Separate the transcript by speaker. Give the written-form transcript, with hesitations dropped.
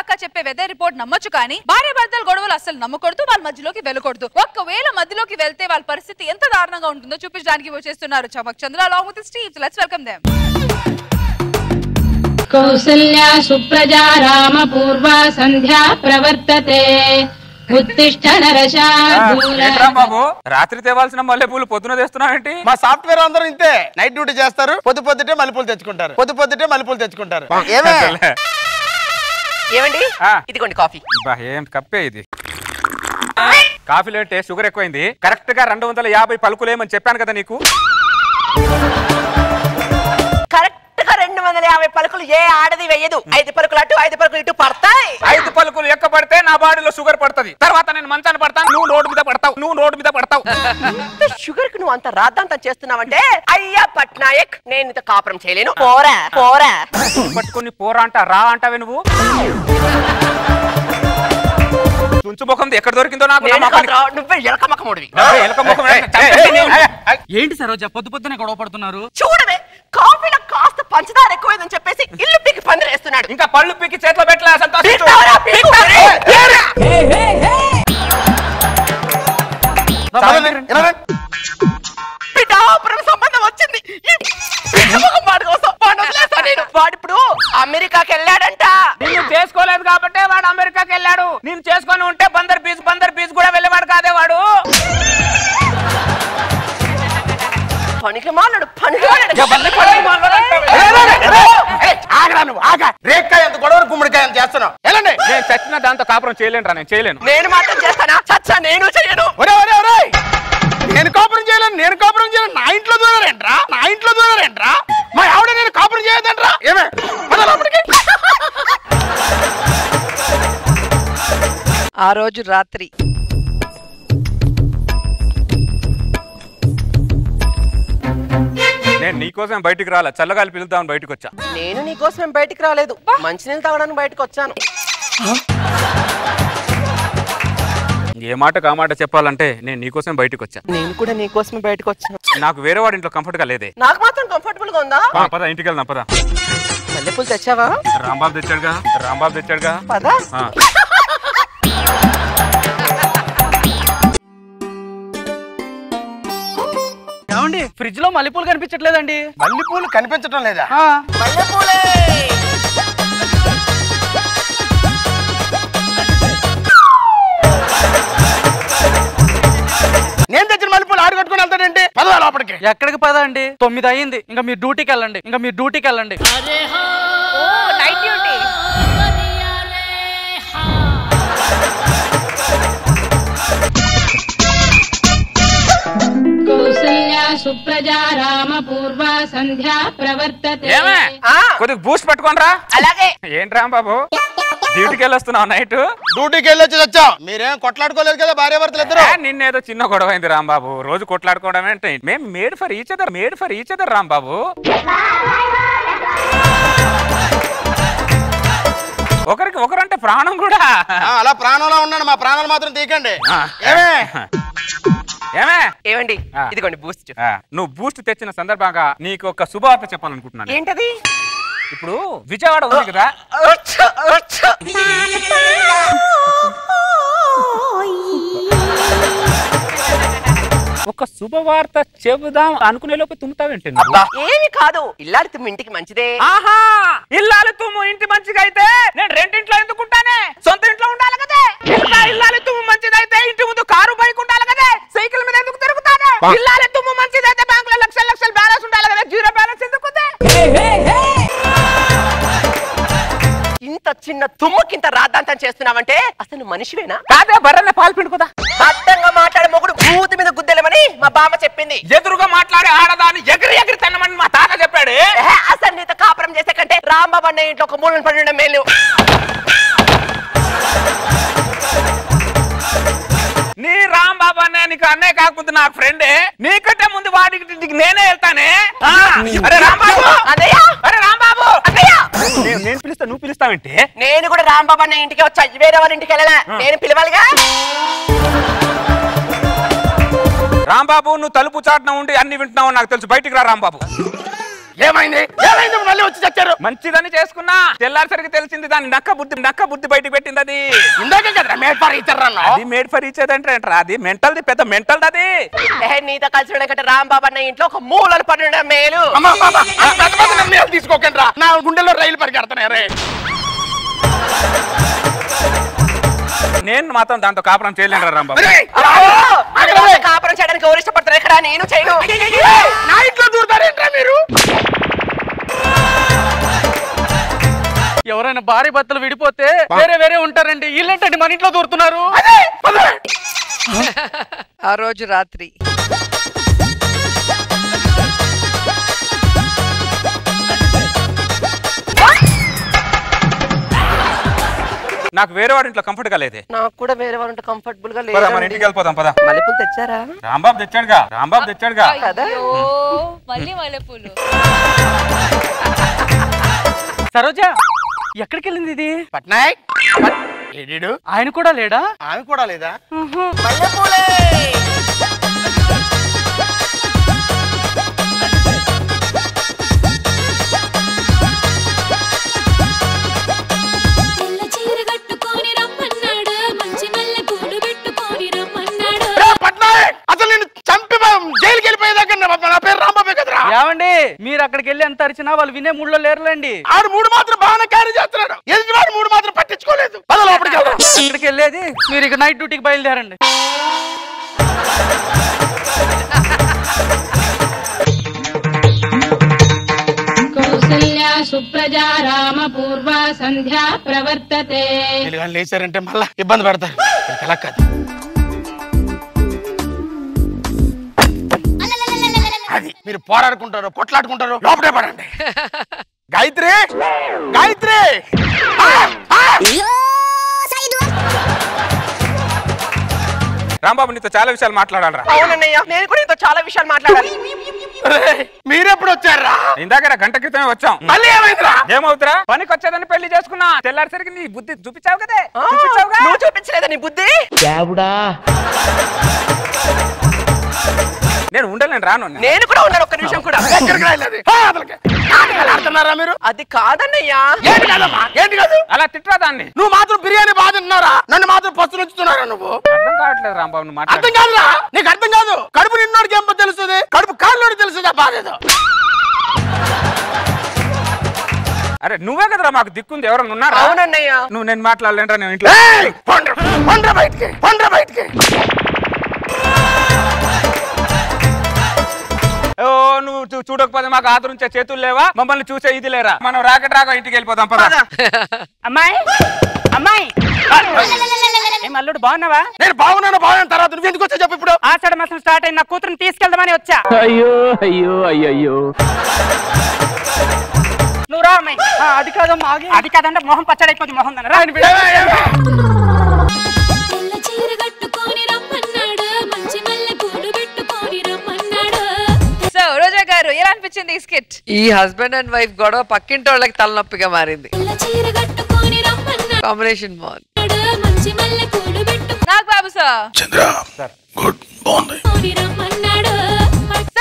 Speaker 1: అక్క చెప్పే weather report నమ్మొచ్చు కానీ భార్య భర్తల గొడవలు అసలు నమ్మకూడదు, వాళ్ళ మధ్యలోకి వెళ్ళకూడదు. ఒక్కవేళ మధ్యలోకి వెళ్తే వాళ్ళ పరిస్థితి ఎంత దారుణంగా ఉంటుందో చూపించడానికి వచ్చేస్తున్నారు చమక్ చంద్ర along with Steve. Let's welcome them.
Speaker 2: Kausalya సుప్రజా రామ పూర్వా సంధ్యా ప్రవర్తతే. ఉత్తిష్ట నరశార్దూల.
Speaker 3: బాబు రాత్రి తేవాల్సిన మల్లెపూలు పొద్దున తెస్తున్నావేంటి?
Speaker 4: మా సాఫ్ట్వేర్ అందరూ ఇంతే, నైట్ డ్యూటీ చేస్తారు, పొద్దుటే మల్లెపూలు తెచ్చుకుంటారు, పొద్దుటే మల్లెపూలు తెచ్చుకుంటారు.
Speaker 5: ఏమండి ఇదిగోండి కాఫీ.
Speaker 3: ఏం కప్పే ఇది? కాఫీలో అంటే షుగర్ ఎక్కువైంది. కరెక్ట్ గా 250 పలుకులేమని చెప్పాను కదా నీకు.
Speaker 5: కరెక్ట్ గా 250 పలుకులు ఏ ఆడది వేయదు. 5 పలుకులు అటు 5 పలుకులు ఇటు పడతాయి.
Speaker 3: 5 పలుకులు ఎక్క పడితే నా బాడీలో షుగర్ పడుతుంది. తర్వాత నేను మంచాన్ని పడతాను, నువ్వు రోడ్డు మీద పడతావు.
Speaker 5: షుగర్ కు నువ్వు అంత రాద్దాంతం చేస్తున్నావంటే అయ్యా పట్నాయక్ నేను ఇంత కాపురం చేయలేను. పోరా
Speaker 3: పట్టుకుని పోరా అంట రా అంటావే నువ్వు. తుంచు ముఖం ఎక్కడ దొరికిందో నాకు.
Speaker 5: నువ్వే ఎలకమ్మకముడివి.
Speaker 6: ఏంటి సరోజ పొద్దునే గొడవ పడుతున్నారు?
Speaker 5: చూడవే కాఫీలో కాస్త పంచదార ఎక్కువైందని చెప్పేసి ఇల్లు పీకి పందిరేస్తున్నాడు.
Speaker 3: ఇంకా పళ్ళు పీకి చేతిలో పెట్టలే. సంబంధం వచ్చింది. వాడిప్పుడు అమెరికాకి వెళ్ళాడంట. నిన్ను చేసుకోలేదు కాబట్టి వాడు అమెరికాకి వెళ్ళాడు. నేను చేసుకొని ఉంటే బందర్ బీచ్ కూడా వెళ్ళేవాడు కాదే వాడు.
Speaker 5: పనికి మాట్లాడు
Speaker 4: రేక్కాయ అంత గొడవ గుమ్మడికాయ అంత చేస్తున్నావు. వెళ్ళండి.
Speaker 3: నేను చచ్చిన దాంతో కాపురం చేయలేను. నేను చేయలేను.
Speaker 5: నేను మాత్రం చేస్తానా? చచ్చా నేను చేయను.
Speaker 4: నేను కాపురం చేయలేను. నా ఇంట్లో దూరారేంట్రా? మా ఆవిడ నేను కాపురం చేయదంట్రా. ఏమే
Speaker 1: ఆ రోజు రాత్రి
Speaker 3: నేను నీకోసం బయటికి రాలే, చల్లగాలి పిలుద్దామని బయటకు వచ్చా.
Speaker 5: నేను నీకోసం బయటికి రాలేదు, మంచినీళ్ళు తాగడానికి బయటకు వచ్చాను.
Speaker 3: ఏ మాట కామాట చెప్పాలంటే నేను నీకోసం బయటకు వచ్చా.
Speaker 5: నేను కూడా నీకోసం బయటకు వచ్చాను.
Speaker 3: నాకు వేరే వాడి ఇంట్లో కంఫర్ట్ గా లేదే.
Speaker 5: నాకు మాత్రం కంఫర్టబుల్ గా ఉందా?
Speaker 3: పద ఇంటికి వెళ్దాం. పద.
Speaker 5: మల్లెపూలు తెచ్చావా?
Speaker 3: రాంబాబు తెచ్చాడుగా.
Speaker 5: పద.
Speaker 6: ఏమండి ఫ్రిడ్జ్ లో మల్లెపూలు కనిపించట్లేదండి?
Speaker 4: మల్లెపూలు కనిపించడం లేదా?
Speaker 5: మల్లెపూలే.
Speaker 4: నేను తెచ్చిన మల్లెపూలు ఆడు కట్టుకుని వెళ్తాడంటే పదవా లోపలికి.
Speaker 6: ఎక్కడికి పద అండి? 9 అయ్యింది. ఇంకా మీరు డ్యూటీకి వెళ్ళండి.
Speaker 5: Night duty.
Speaker 2: కౌసల్యా సుప్రజా రామ పూర్వా సంధ్యా ప్రవర్తతే.
Speaker 3: కొద్దిగా బూస్ట్ పట్టుకోనరా.
Speaker 5: అలాగే.
Speaker 3: ఏంటి రాంబాబు డ్యూటీకి వెళ్ళొస్తున్నావు? నైట్
Speaker 4: డ్యూటీకి వెళ్ళొచ్చి వచ్చావు. మీరేం కొట్లాడుకోలేదు కదా భార్యాభర్తలు ఇద్దరు?
Speaker 3: నిన్నేదో చిన్న గొడవ అయింది రాంబాబు. రోజు కొట్లాడుకోవడం అంటే మేము made for each other Rambabu. ఒకరికి ఒకరంటే ప్రాణం కూడా.
Speaker 4: అలా ప్రాణంలో ఉన్నాను, మా ప్రాణాలు మాత్రం తీకండి.
Speaker 5: ఏమండి ఇదిగోండి బూస్ట్.
Speaker 3: నువ్వు బూస్ట్ తెచ్చిన సందర్భంగా నీకు ఒక శుభవార్త చెప్పాలనుకుంటున్నాను.
Speaker 5: ఏంటది?
Speaker 3: ఇప్పుడు విజయవాడ ఉంది కదా, ఒక శుభవార్త చెబుదాం అనుకునే లోపు తుమ్ముతావేంటి?
Speaker 5: ఏమి కాదు, ఇల్లాలి తుమ్ము ఇంటికి మంచిదే.
Speaker 3: ఆహా, ఇల్లాలి తుమ్ము ఇంటి మంచిదైతే నేను రెండింట్లో ఎందుకుంటానే? సొంత ఇంట్లో ఉండాలి కదా. ఇల్లాలి తుమ్ము మంచిదైతే ఇంటి ముందు కారు బైక్ ఉండాలి కదా. సైకిల్ మీద ఎందుకు తిరుగుతానే? ఇల్లాలి తుమ్ము మంచిదైతే బ్యాంక్ లో లక్షల బ్యాలెన్స్ ఉండాలి కదా. జీరో బ్యాలెన్స్ ఎందుకు?
Speaker 5: ఇంత చిన్న తుమ్ముకింత రాద్దాంతం చేస్తున్నావంటే అసలు మనిషివేనా?
Speaker 3: కాదే, బర్రెనే పాలు పిండుకోదా.
Speaker 5: అడ్డంగా మాట్లాడే మొగుడు మూతి మీద గుద్దెలమని మా బామ్మ చెప్పింది.
Speaker 3: ఎదురుగా మాట్లాడే ఆడదాన్ని ఎగిరి తన్నమని మా తాత చెప్పాడు.
Speaker 5: అసలు నీతో కాపురం చేసే కంటే రాంబాబు అన్న ఇంట్లో ఒక మూలను పడి మేలు.
Speaker 3: నీ రాంబాబు అన్న నీకు అన్నయ్య కాకపోతే నాకు ఫ్రెండే. నీకంటే ముందు వాడికి నేనే వెళ్తానే. అరే రాంబాబు,
Speaker 5: అన్నయ్య,
Speaker 3: అరే రాంబాబు,
Speaker 5: అన్నయ్య.
Speaker 3: నేను పిలుస్తా, నువ్వు పిలుస్తావంటే?
Speaker 5: నేను కూడా రాంబాబు అన్న ఇంటికి వచ్చా, వేరే వాళ్ళ ఇంటికి వెళ్ళలే. నేను పిలవాలిగా.
Speaker 3: రాంబాబు, నువ్వు తలుపు చాటున ఉండి అన్ని వింటున్నావు నాకు తెలుసు. బయటికి రా రాంబాబు.
Speaker 4: ఏమైంది ఏమైంది మళ్ళీ వచ్చి చచ్చారు?
Speaker 3: మంచిదని చేసుకున్నా, తెల్లారిసరికి తెలిసింది దాని నక్క బుద్ధి బయటికి పెట్టింది. అది
Speaker 4: ఇందాకే కదా మేడ్ ఫర్ ఈచర్ అన్నా.
Speaker 3: అది మేడ్ ఫర్ ఈచ్ అంటే అది మెంటల్ది, పెద్ద మెంటల్ అది.
Speaker 5: నీతో కలిసి ఉండకంటే రాంబాబు అన్న ఇంట్లో ఒక మూలలు పడి మేలు.
Speaker 4: తీసుకోకండి రా, నా గుండెల్లో రైలు పరిగెడుతున్నాయి రే.
Speaker 3: నేను మాత్రం దాంతో కాపురం చేయలేను రాంబాబు.
Speaker 5: కాపురం చేయడానికి ఎవరు ఇష్టపడతారు ఇక్కడ? నేను చేయను.
Speaker 4: నా ఇంట్లో దూరుతారేంట్రా మీరు?
Speaker 6: ఎవరైనా భార్య భర్తలు విడిపోతే వేరే వేరే ఉంటారండి, వీళ్ళేంటండి మన ఇంట్లో దూరుతున్నారు?
Speaker 7: ఆ రోజు రాత్రి
Speaker 3: నాకు వేరే వాడి ఇంట్లో కంఫర్ట్ గా లేదే.
Speaker 5: నాకు కూడా వేరే వాళ్ళంటే కంఫర్టబుల్ గా
Speaker 3: పద మన
Speaker 5: లేదు.
Speaker 3: ఇంటికి వెళ్ళిపోదాం పద.
Speaker 5: మల్లెపూలు తెచ్చారా?
Speaker 3: రాంబాబు తెచ్చాడుగా.
Speaker 1: మళ్ళీ మల్లెపూలు.
Speaker 6: సరోజా ఎక్కడికి వెళ్ళింది ఇది?
Speaker 4: పట్నాయక్ ఏడీడు?
Speaker 6: ఆయన కూడా లేడా?
Speaker 4: ఆమె కూడా లేదా?
Speaker 5: మల్లెపూలే.
Speaker 6: ఏమండి మీరు అక్కడికి వెళ్ళి ఎంత అరిచినా వాళ్ళు వినే మూడులో లేరులేండి.
Speaker 4: ఆడు మూడు మాత్రం బాగానే క్యారీ చేస్తున్నాడు, ఎదుటి వాడు మూడు మాత్రం పట్టించుకోలేదు. లోపలికి వెళ్దాం.
Speaker 6: అక్కడికి వెళ్ళేది మీరు ఇక నైట్ డ్యూటీకి బయలుదేరండి.
Speaker 2: కౌసల్యా సుప్రజా రామ పూర్వ సంధ్యా ప్రవర్తతే.
Speaker 4: లేచారంటే మళ్ళా ఇబ్బంది పెడతారు. అలా కాదు, అది మీరు పోరాడుకుంటారు కొట్లాడుకుంటారు లోపడే పడండి. గాయత్రి గాయత్రి
Speaker 3: రాంబాబు నీతో చాలా విషయాలు మాట్లాడాలరా.
Speaker 5: అవునన్నయ్య, నేను కూడా ఇంతో చాలా విషయాలు మాట్లాడాలి.
Speaker 4: మీరెప్పుడు వచ్చారా?
Speaker 3: ఇందాక గంట క్రితమే వచ్చాం.
Speaker 4: మళ్ళీ ఏమైందిరా?
Speaker 3: ఏమవుతురా? పనికి వచ్చేదని పెళ్లి చేసుకున్నా, తెల్లారిసరికి నీ బుద్ధి చూపించావు కదే.
Speaker 5: నువ్వు చూపించలేదా నీ బుద్ధి?
Speaker 3: నేను ఉండలేను, రాను.
Speaker 5: నేను కూడా ఉన్నాను, ఒక్క నిమిషం కూడా.
Speaker 4: ఆడుతున్నారా మీరు?
Speaker 5: అది కాదన్నయ్యా.
Speaker 4: ఏంటి కాదమ్మా, ఏంటి కాదు?
Speaker 3: అలా తిట్టరా దాన్ని.
Speaker 4: నువ్వు మాత్రం బిర్యానీ బాగా తిన్నారా? నన్ను మాత్రం పస్తు నుంచుతున్నారా? నువ్వు
Speaker 3: అర్థం కావట్లేదు రాంబాబు, నువ్వు
Speaker 4: అర్థం కాదురా, నీకు అర్థం కాదు. కడుపు నిన్నోడికి ఏం తెలుస్తుంది, కడుపు కాళ్ళోడికి తెలుస్తుందా బాధేదో.
Speaker 3: అరే నువ్వే కదరా మాకు దిక్కుంది, ఎవరన్నా ఉన్నారా?
Speaker 5: అవునన్నయ్య.
Speaker 3: నువ్వు నేను మాట్లాడలేంట్రా, నేను ఇంట్లో.
Speaker 4: బయటికి
Speaker 3: ఓ నువ్వు చూడకపోతే మాకు ఆదరించే చేతులు లేవా? మమ్మల్ని చూసే ఇది లేరా? మనం రాక ఇంటికి వెళ్ళిపోదాం పద.
Speaker 6: అమ్మాయి అమ్మాయి ఏం అల్లుడు బాగున్నావా?
Speaker 4: నేను బాగున్నాను తర్వాత నువ్వు ఎందుకు వచ్చా చెప్పు. ఇప్పుడు
Speaker 6: ఆషాఢ మాసం స్టార్ట్ అయిన నా కూతురుని తీసుకెళ్దామని వచ్చా.
Speaker 7: అయ్యో
Speaker 6: నువ్వు రా అమ్మాయి. అది కాదమ్మా, అది కాదంటే మొహం పచ్చడైపోతుంది. మొహం రా.
Speaker 1: సో రోజా గారు ఎలా అనిపించింది ఈ స్కిట్?
Speaker 7: ఈ హస్బెండ్ అండ్ వైఫ్ గొడవ పక్కింటి వాళ్ళకి తలనొప్పిగా మారింది. కాంబినేషన్ బాగుంది.
Speaker 1: నాగ్ బాబు సార్
Speaker 4: చంద్ర గుడ్ బాగుంది.